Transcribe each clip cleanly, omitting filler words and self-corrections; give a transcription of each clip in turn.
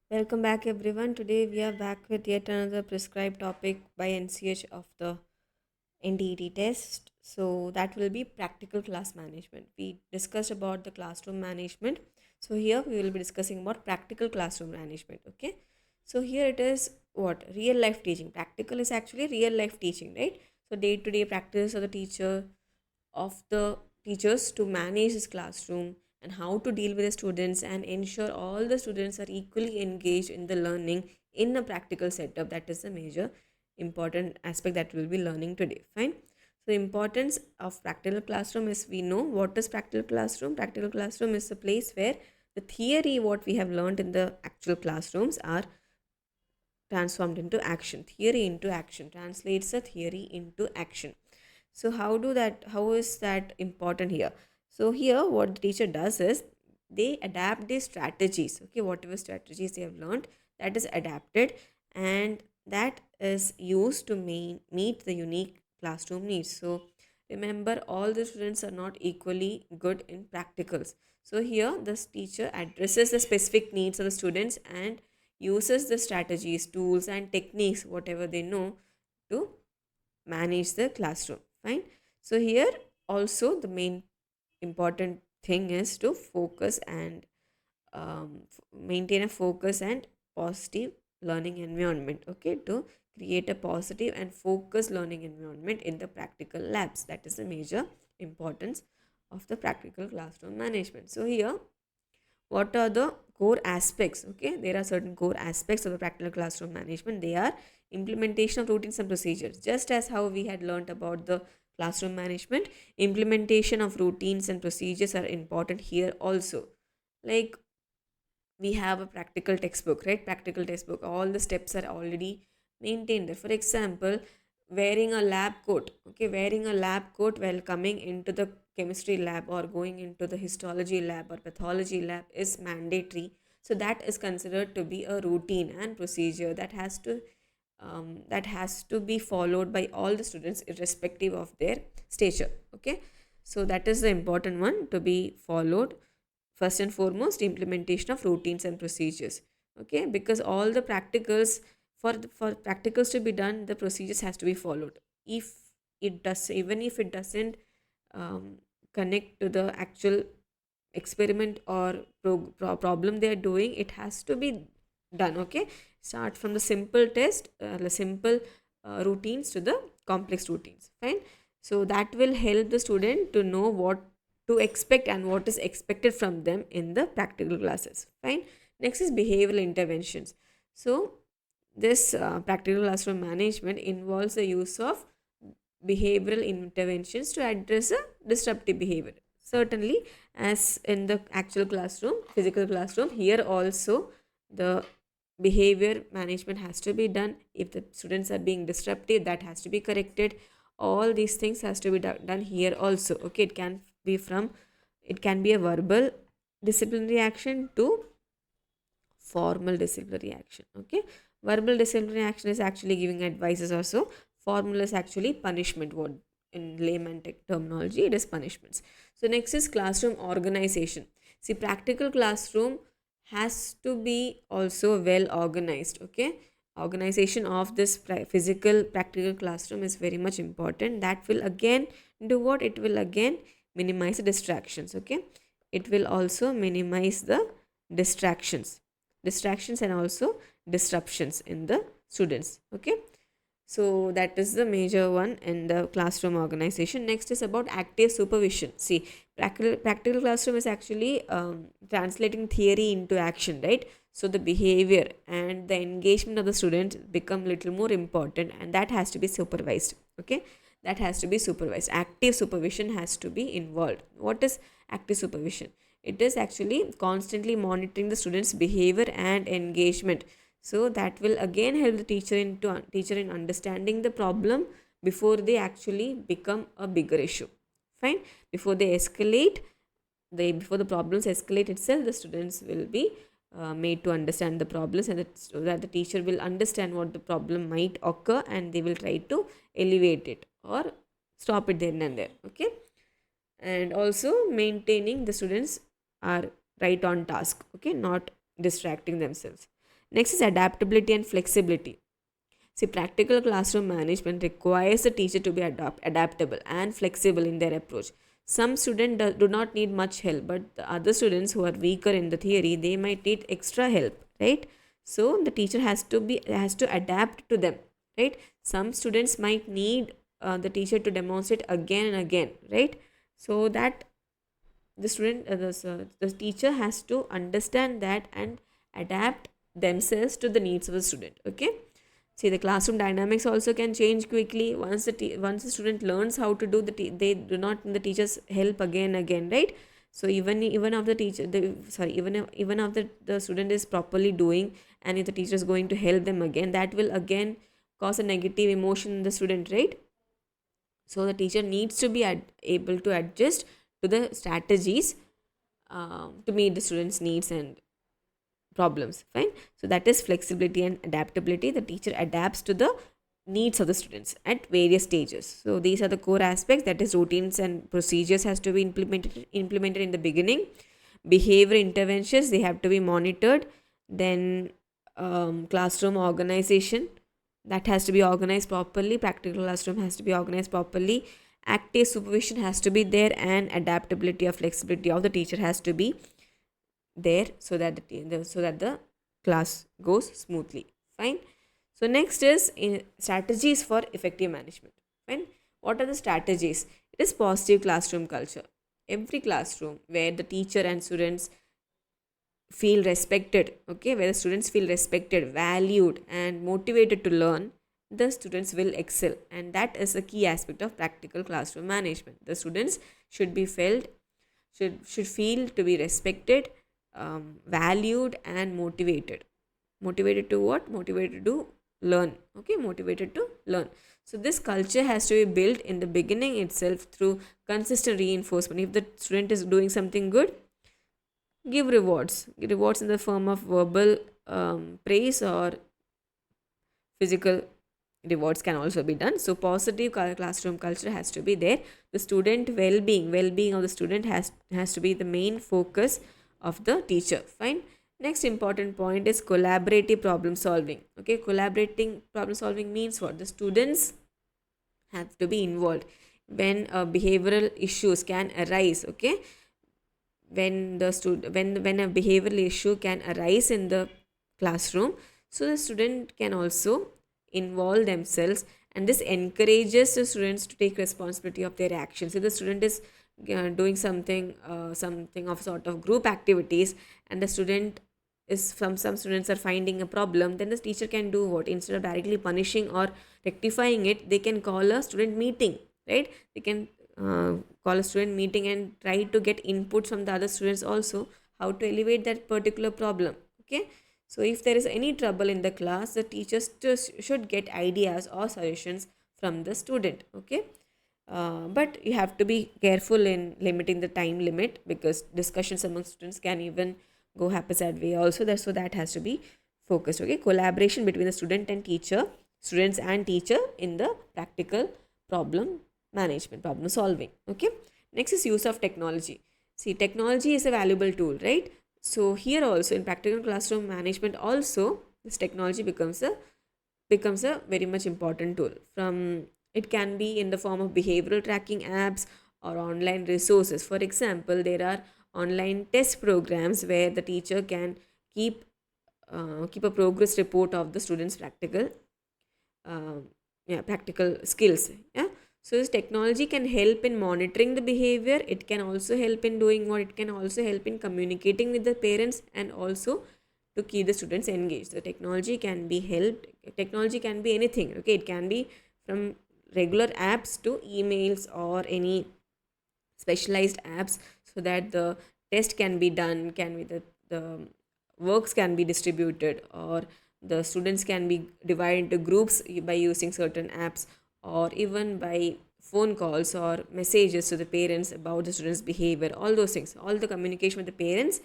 Welcome back, everyone. Today we are back with yet another prescribed topic by NCH of the NDET test. So that will be practical class management. We discussed about the classroom management. So here we will be discussing about practical classroom management. Okay. So here it is what real life teaching. Practical is actually real life teaching, right? So day to day practice of the teachers to manage this classroom and how to deal with the students and ensure all the students are equally engaged in the learning in a practical setup. That is the major important aspect that we'll be learning today. Fine. So the importance of practical classroom is, we know what is practical classroom. Practical classroom is a place where the theory what we have learned in the actual classrooms are transformed into action. Theory into action translates the theory into action. So how is that important here? So here what the teacher does is they adapt their strategies. Okay, whatever strategies they have learned, that is adapted, and that is used to meet the unique classroom needs. So remember, all the students are not equally good in practicals. So here this teacher addresses the specific needs of the students and uses the strategies, tools and techniques whatever they know to manage the classroom. Fine. So here also the main important thing is to focus and maintain a focus and positive learning environment. Okay, to create a positive and focused learning environment in the practical labs. That is the major importance of the practical classroom management. So here what are the core aspects? Okay, there are certain core aspects of the practical classroom management. They are implementation of routines and procedures. Just as how we had learned about the classroom management, implementation of routines and procedures are important here also. Like, we have a practical textbook, right? Practical textbook, all the steps are already maintained there. For example, wearing a lab coat. Okay, wearing a lab coat while coming into the chemistry lab or going into the histology lab or pathology lab is mandatory. So that is considered to be a routine and procedure that has to be followed by all the students irrespective of their stature. Okay, so that is the important one to be followed. First and foremost, implementation of routines and procedures. Okay, because all the practicals, for practicals to be done, the procedures has to be followed. If it does, even if it doesn't um, connect to the actual experiment or problem they are doing, it has to be done. Okay, start from the simple the simple routines to the complex routines. Fine. So that will help the student to know what to expect and what is expected from them in the practical classes. Fine. Next is behavioral interventions. So this practical classroom management involves the use of behavioral interventions to address a disruptive behavior. Certainly, as in the actual classroom, physical classroom, here also the behavior management has to be done. If the students are being disruptive, that has to be corrected. All these things has to be done here also. Okay, it can be a verbal disciplinary action to formal disciplinary action. Okay, verbal disciplinary action is actually giving advices also. Formal is actually punishment. What in layman terminology, it is punishments. So next is classroom organization. See, practical classroom has to be also well organized. Okay, organization of this physical practical classroom is very much important. That will again do what? It will again minimize the distractions. Okay, it will also minimize the distractions and also disruptions in the students. Okay, so that is the major one in the classroom organization. Next is about active supervision. See, practical classroom is actually translating theory into action, right? So the behavior and the engagement of the students become little more important, and that has to be supervised. Okay, that has to be supervised. Active supervision has to be involved. What is active supervision? It is actually constantly monitoring the students behavior and engagement. So that will again help the teacher in understanding the problem before they actually become a bigger issue. Fine. Before they escalate, before the problems escalate itself, the students will be made to understand the problems, and so that the teacher will understand what the problem might occur, and they will try to elevate it or stop it then and there. Okay, and also maintaining the students are right on task. Okay, not distracting themselves. Next is adaptability and flexibility. See, practical classroom management requires the teacher to be adaptable and flexible in their approach. Some students do not need much help, but the other students who are weaker in the theory, they might need extra help, right? So the teacher has to adapt to them, right? Some students might need the teacher to demonstrate again and again, right? So that the teacher has to understand that and adapt themselves to the needs of the student. Okay. See, the classroom dynamics also can change quickly once once the student learns how to do they do not need the teacher's help again and again, right? So even if the teacher even if the student is properly doing, and if the teacher is going to help them again, that will again cause a negative emotion in the student, right? So the teacher needs to be able to adjust to the strategies to meet the students needs and problems. Fine. So that is flexibility and adaptability. The teacher adapts to the needs of the students at various stages. So these are the core aspects, that is routines and procedures has to be implemented in the beginning. Behavior interventions, they have to be monitored. Then classroom organization, that has to be organized properly. Practical classroom has to be organized properly. Active supervision has to be there, and adaptability or flexibility of the teacher has to be there, so that the class goes smoothly. Fine. So next is strategies for effective management. Fine. What are the strategies? It is positive classroom culture. Every classroom where the teacher and students feel respected, okay, where the students feel respected, valued, and motivated to learn, the students will excel. And that is a key aspect of practical classroom management. The students should be felt should feel to be respected, valued, and motivated. Motivated to what? Motivated to learn. Okay, motivated to learn. So this culture has to be built in the beginning itself through consistent reinforcement. If the student is doing something good, give rewards in the form of verbal praise, or physical rewards can also be done. So positive classroom culture has to be there. The student well-being of the student has to be the main focus of the teacher. Fine. Next important point is collaborative problem solving. Okay, collaborating problem solving means what? The students have to be involved when behavioral issues can arise. Okay, when a behavioral issue can arise in the classroom, so the student can also involve themselves, and this encourages the students to take responsibility of their actions. If the student is doing something of sort of group activities, and the student is some students are finding a problem, then the teacher can do what? Instead of directly punishing or rectifying it, they can call a student meeting, right? They can call a student meeting and try to get input from the other students also, how to elevate that particular problem. Okay, so if there is any trouble in the class, the teachers should get ideas or suggestions from the student. Okay, but you have to be careful in limiting the time limit, because discussions among students can even go haphazard way also. So that has to be focused. Okay, collaboration between the students and teacher in the practical problem management, problem solving. Okay, next is use of technology. See, technology is a valuable tool, right? So here also in practical classroom management also, this technology becomes a very much important tool. From it can be in the form of behavioral tracking apps or online resources. For example, there are online test programs where the teacher can keep a progress report of the students uh, practical skills. Yeah, so this technology can help in monitoring the behavior. It can also help in doing what? It can also help in communicating with the parents, and also to keep the students engaged. The technology can be helped. Technology can be anything. Okay, it can be from regular apps to emails or any specialized apps, so that the test can be done, can be the works can be distributed, or the students can be divided into groups by using certain apps, or even by phone calls or messages to the parents about the students behavior. All those things, all the communication with the parents,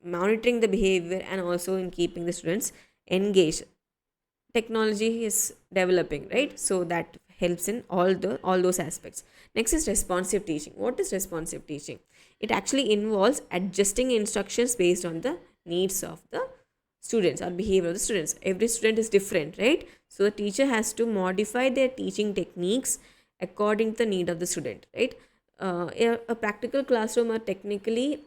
monitoring the behavior, and also in keeping the students engaged. Technology is developing, right? So that helps in all those aspects. Next is responsive teaching. What is responsive teaching? It actually involves adjusting instructions based on the needs of the students or behavior of the students. Every student is different, right? So the teacher has to modify their teaching techniques according to the need of the student, right? A practical classroom are technically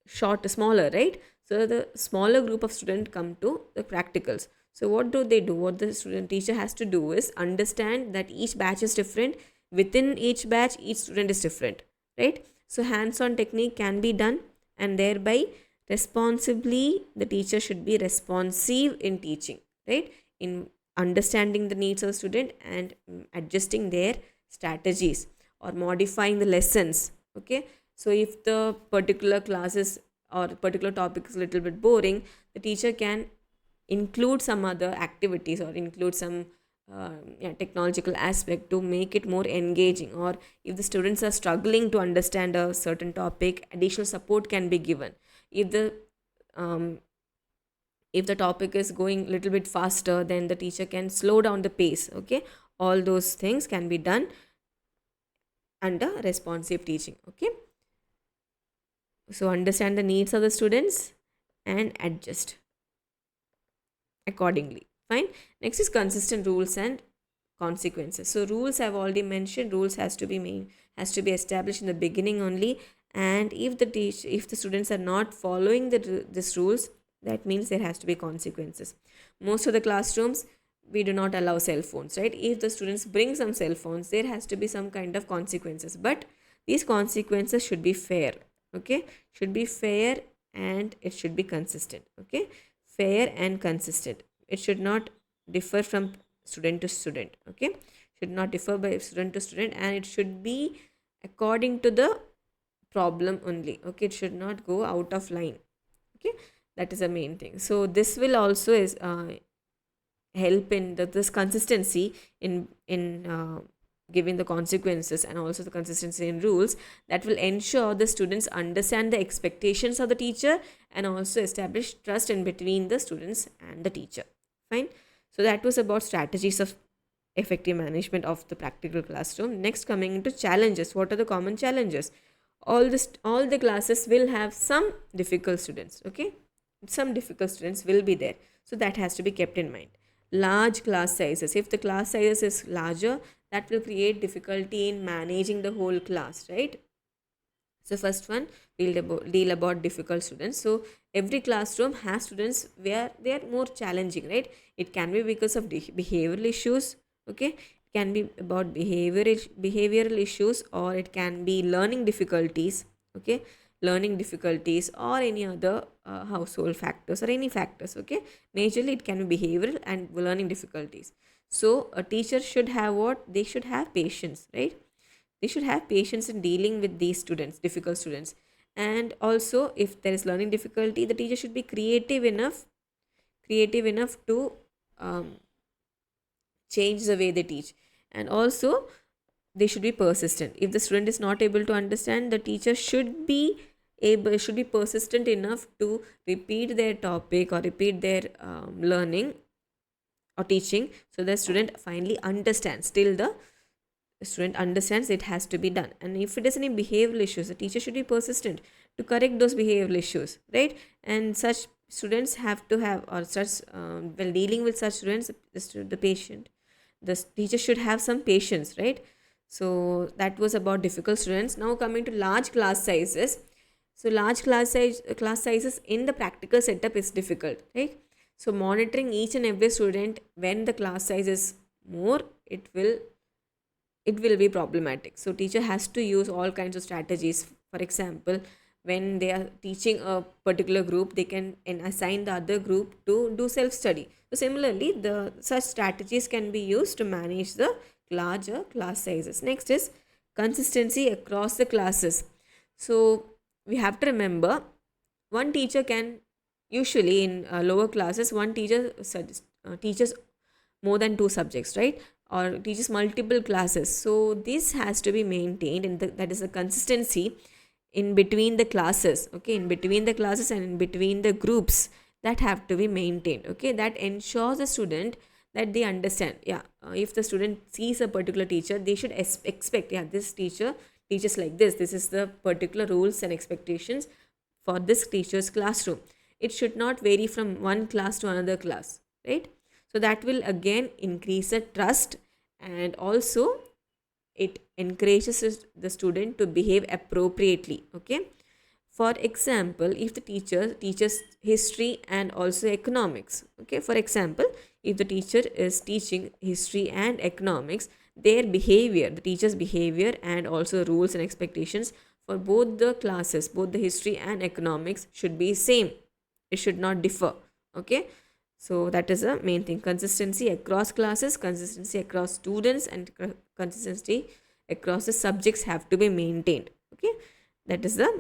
smaller, right? So the smaller group of students come to the practicals. So what do they do? What the student teacher has to do is understand that each batch is different. Within each batch, each student is different, right? So hands-on technique can be done, and thereby responsibly the teacher should be responsive in teaching, right? In understanding the needs of the student and adjusting their strategies or modifying the lessons. Okay, so if the particular classes or particular topic is a little bit boring, the teacher can include some other activities or include some yeah, technological aspect to make it more engaging. Or if the students are struggling to understand a certain topic, additional support can be given. If the um, if the topic is going a little bit faster, then the teacher can slow down the pace. Okay, all those things can be done under responsive teaching. Okay, so understand the needs of the students and adjust accordingly. Fine. Next is consistent rules and consequences. So rules I've already mentioned. Rules has to be established in the beginning only. And if the students are not following this rules, that means there has to be consequences. Most of the classrooms, we do not allow cell phones, right? If the students bring some cell phones, there has to be some kind of consequences. But these consequences should be fair. Okay, should be fair, and it should be consistent. Okay, fair and consistent. It should not differ from student to student. Okay, should not differ by student to student, and it should be according to the problem only. Okay, it should not go out of line. Okay, that is the main thing. So this will also is help in this consistency in giving the consequences, and also the consistency in rules that will ensure the students understand the expectations of the teacher and also establish trust in between the students and the teacher. Fine. So that was about strategies of effective management of the practical classroom. Next, coming into challenges. What are the common challenges? All the classes will have some difficult students. Okay, some difficult students will be there, so that has to be kept in mind. Large class sizes. If the class size is larger, that will create difficulty in managing the whole class, right? So first one, we'll deal about difficult students. So every classroom has students where they are more challenging, right? It can be because of behavioral issues. Okay, it can be about behavioral issues, or it can be learning difficulties. Okay, learning difficulties or any other household factors or any factors. Okay, majorly it can be behavioral and learning difficulties. So a teacher should have what? They should have patience, right? They should have patience in dealing with these students, difficult students. And also, if there is learning difficulty, the teacher should be creative enough to um, change the way they teach. And also, they should be persistent. If the student is not able to understand, the teacher should be persistent enough to repeat their topic or repeat their learning or teaching, so the student finally understands. Till the student understands, it has to be done. And if it is any behavioral issues, the teacher should be persistent to correct those behavioral issues, right? And such students have to have, or such while dealing with such students, the teacher should have some patience, right? So that was about difficult students. Now coming to large class sizes. So large class sizes in the practical setup is difficult, right? So monitoring each and every student when the class size is more, it will be problematic. So teacher has to use all kinds of strategies. For example, when they are teaching a particular group, they can assign the other group to do self study. So similarly, the such strategies can be used to manage the larger class sizes. Next is consistency across the classes. So we have to remember, one teacher can usually in lower classes, one teacher teaches more than two subjects, right? Or teaches multiple classes. So this has to be maintained, and that is a consistency in between the classes. Okay, in between the classes and in between the groups, that have to be maintained. Okay, that ensures the student that they understand. Yeah, if the student sees a particular teacher, they should expect, yeah, this teacher teaches like this. This is the particular rules and expectations for this teacher's classroom. it should not vary from one class to another class, right? So that will again increase the trust, and also it encourages the student to behave appropriately. Okay, for example, if the teacher teaches history and also economics, okay, for example, if the teacher is teaching history and economics, their behavior, the teacher's behavior and also rules and expectations for both the classes, both the history and economics, should be same. It should not differ. Okay, so that is the main thing: consistency across classes, consistency across students, and consistency across the subjects have to be maintained. Okay, that is the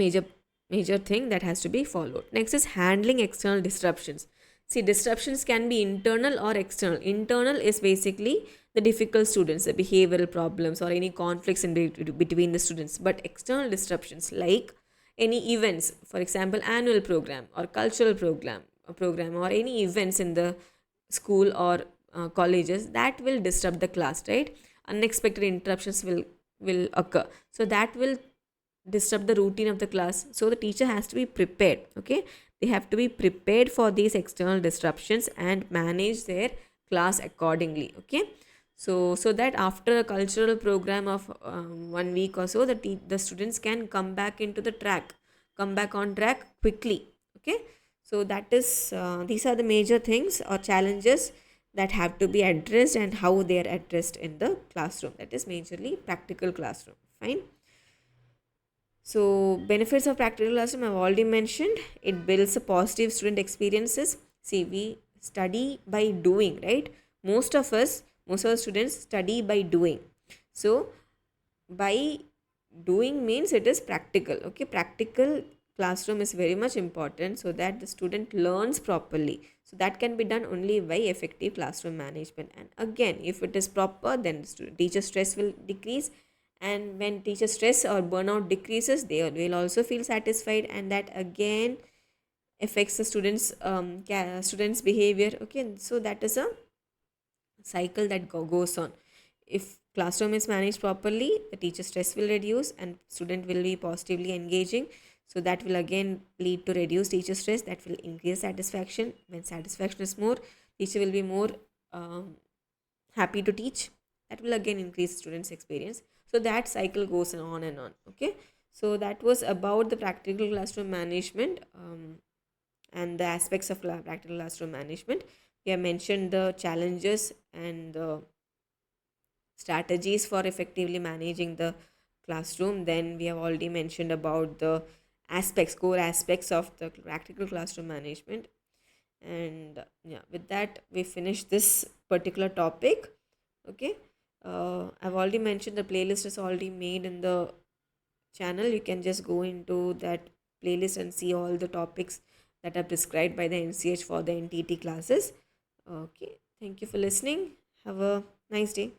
major major thing that has to be followed. Next is handling external disruptions. See, disruptions can be internal or external. Internal is basically the difficult students, the behavioral problems or any conflicts in between the students. But external disruptions like any events, for example annual program or cultural program or any events in the school or colleges, that will disrupt the class, right? Unexpected interruptions will occur, so that will disrupt the routine of the class. So the teacher has to be prepared. Okay, they have to be prepared for these external disruptions and manage their class accordingly. Okay, so that after a cultural program of 1 week or so, the students can come back into the track, come back on track quickly. Okay, so that is these are the major things or challenges that have to be addressed and how they are addressed in the classroom, that is majorly practical classroom. Fine. So, benefits of practical classroom I've already mentioned. It builds a positive student experiences. See, we study by doing, right? Most of the students study by doing. So, by doing means it is practical. Okay, practical classroom is very much important so that the student learns properly. So that can be done only by effective classroom management. And again, if it is proper, then teacher stress will decrease, and when teacher stress or burnout decreases, they will also feel satisfied, and that again affects the students behavior. Okay, so that is a cycle that goes on. If classroom is managed properly, the teacher stress will reduce and student will be positively engaging, so that will again lead to reduce teacher stress, that will increase satisfaction. When satisfaction is more, teacher will be more um, happy to teach, that will again increase students experience. So that cycle goes on and on. Okay, so that was about the practical classroom management, and the aspects of practical classroom management. We have mentioned the challenges and the strategies for effectively managing the classroom. Then we have already mentioned about the core aspects of the practical classroom management. And yeah, with that we finish this particular topic. Okay, I've already mentioned the playlist is already made in the channel. You can just go into that playlist and see all the topics that are prescribed by the NCH for the NTT classes. Okay, thank you for listening. Have a nice day.